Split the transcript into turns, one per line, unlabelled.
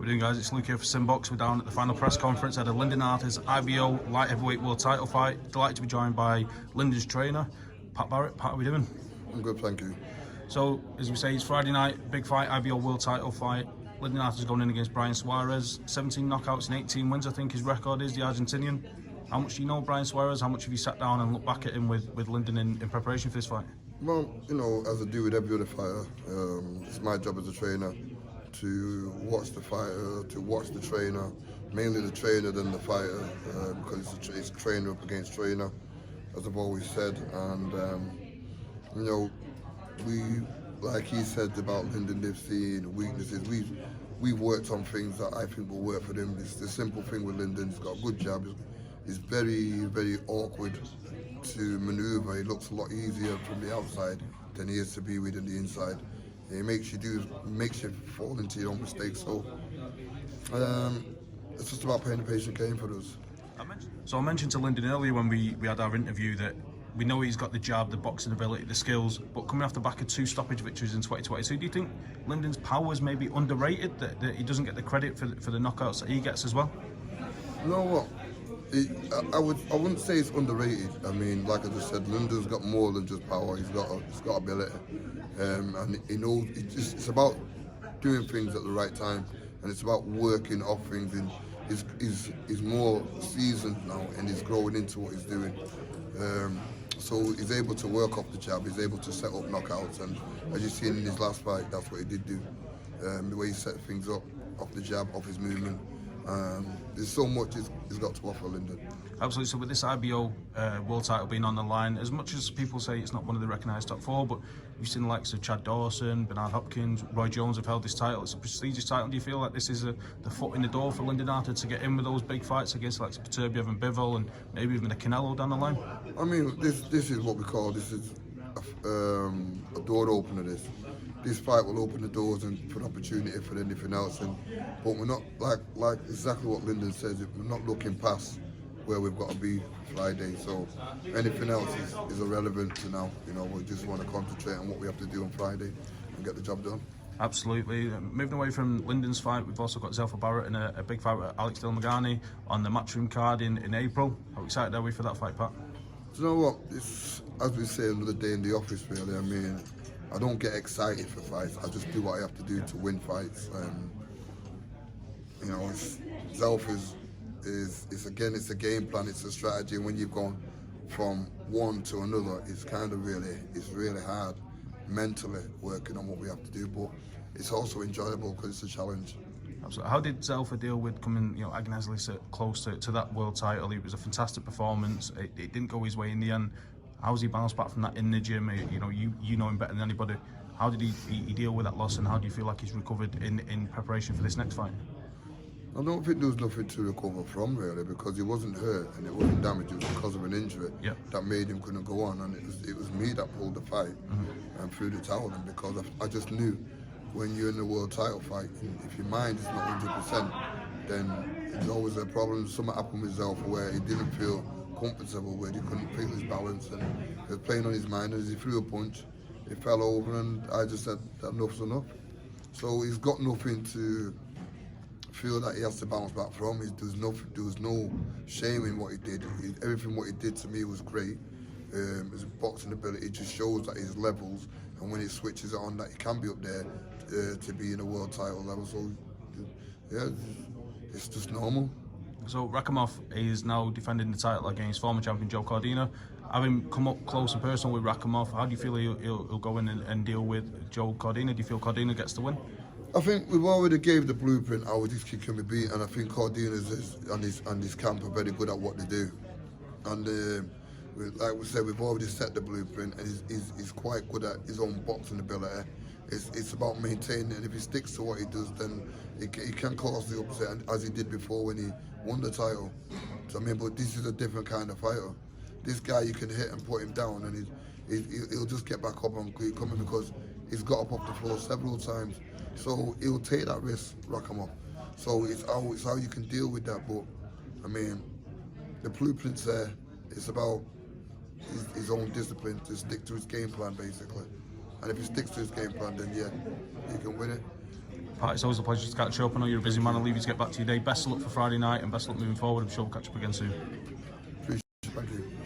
we're doing, guys? It's Luke here for Simbox. We're down at the final press conference at a Lyndon Arthur's IBO light heavyweight world title fight. Delighted to be joined by Lyndon's trainer, Pat Barrett. Pat, how are we doing?
I'm good, thank you.
So, as we say, it's Friday night, big fight, IBO world title fight. Lyndon Arthur's going in against Braian Suarez. 17 knockouts and 18 wins, I think his record is, the Argentinian. How much do you know of Braian Suarez? How much have you sat down and looked back at him with Lyndon in preparation for this fight?
Well, you know, as I do with every other fighter, it's my job as a trainer to watch the fighter, to watch the trainer, mainly the trainer than the fighter, because it's trainer up against trainer, as I've always said. And you know, like he said about Lyndon, they've seen weaknesses. We've worked on things that I think will work for them. It's the simple thing with Lyndon. He's got a good jab. He's very, very awkward to manoeuvre. He looks a lot easier from the outside than he is to be within the inside. It makes you fall into your own mistakes. So it's just about playing the patient game for us.
So I mentioned to Lyndon earlier when we had our interview that we know he's got the jab, the boxing ability, the skills, but coming off the back of 2 stoppage victories in 2022, do you think Lyndon's power is maybe underrated, that he doesn't get the credit for the knockouts that he gets as well?
You know what? I wouldn't say it's underrated. I mean, like I just said, Lyndon's got more than just power. He's got ability, and he knows. It's about doing things at the right time, and it's about working off things. And he's more seasoned now, and he's growing into what he's doing. So he's able to work off the jab. He's able to set up knockouts, and as you've seen in his last fight, that's what he did do. The way he set things up off the jab, off his movement. There's so much he's got to offer, Lyndon.
Absolutely. So with this IBO world title being on the line, as much as people say it's not one of the recognised top 4, but you've seen the likes of Chad Dawson, Bernard Hopkins, Roy Jones have held this title. It's a prestigious title. Do you feel like this is the foot in the door for Lyndon Arthur to get in with those big fights against like Peterbiev and Bivol and maybe even a Canelo down the line?
I mean, this is what we call, this is a door opener. This fight will open the doors and put opportunity for anything else. But we're not, like exactly what Lyndon says, we're not looking past where we've got to be Friday. So anything else is irrelevant to now. You know, we just want to concentrate on what we have to do on Friday and get the job done.
Absolutely. Moving away from Lyndon's fight, we've also got Zelfa Barrett in a big fight with Alex Dilmagani on the Matchroom card in April. How excited are we for that fight, Pat?
Do you know what? It's, as we say, another day in the office, really. I mean, I don't get excited for fights. I just do what I have to do to win fights. You know, Zelf is again, it's a game plan, it's a strategy. When you've gone from one to another, it's really hard mentally working on what we have to do. But it's also enjoyable because it's a challenge.
Absolutely. How did Zelfa deal with coming, agonisingly close to that world title? It was a fantastic performance. It didn't go his way in the end. How's he bounced back from that in the gym? You know him better than anybody. How did he deal with that loss, and how do you feel like he's recovered in preparation for this next fight?
I don't think there was nothing to recover from, really, because he wasn't hurt and it wasn't damaged. It was because of an injury that made him couldn't go on, and it was me that pulled the fight and threw the towel in, because I just knew when you're in a world title fight, if your mind is not 100%, then there's always a problem. Something happened with Zelf where he didn't feel comfortable, where he couldn't feel his balance, and he was playing on his mind. And as he threw a punch, he fell over, and I just said that enough's enough. So he's got nothing to feel that he has to bounce back from. There was no shame in what he did. Everything what he did to me was great. His boxing ability just shows that his levels, and when he switches it on, that he can be up there to be in a world title level. So yeah, it's just normal.
So Rakhimov is now defending the title against former champion Joe Cordina. Having come up close and personal with Rakhimov, how do you feel he'll go in and deal with Joe Cordina? Do you feel Cordina gets the win?
I think we've already gave the blueprint how this kid can be beat, and I think Cordina's and his camp are very good at what they do. And like we said, we've already set the blueprint, and he's quite good at his own boxing ability. It's about maintaining, and if he sticks to what he does, then he can cause the upset, as he did before when he won the title. So I mean, but this is a different kind of fighter. This guy, you can hit and put him down, and he'll just get back up and keep coming, because he's got up off the floor several times. So he'll take that risk, Rakhimov. So it's how you can deal with that. But I mean, the blueprint's there. It's about his own discipline to stick to his game plan, basically. And if he sticks to his game plan, then yeah, he can win it.
Pat, it's always a pleasure to catch up. I know you're a busy man. I'll leave you to get back to your day. Best of luck for Friday night and best of luck moving forward. I'm sure we'll catch up again soon.
Appreciate it. Thank you.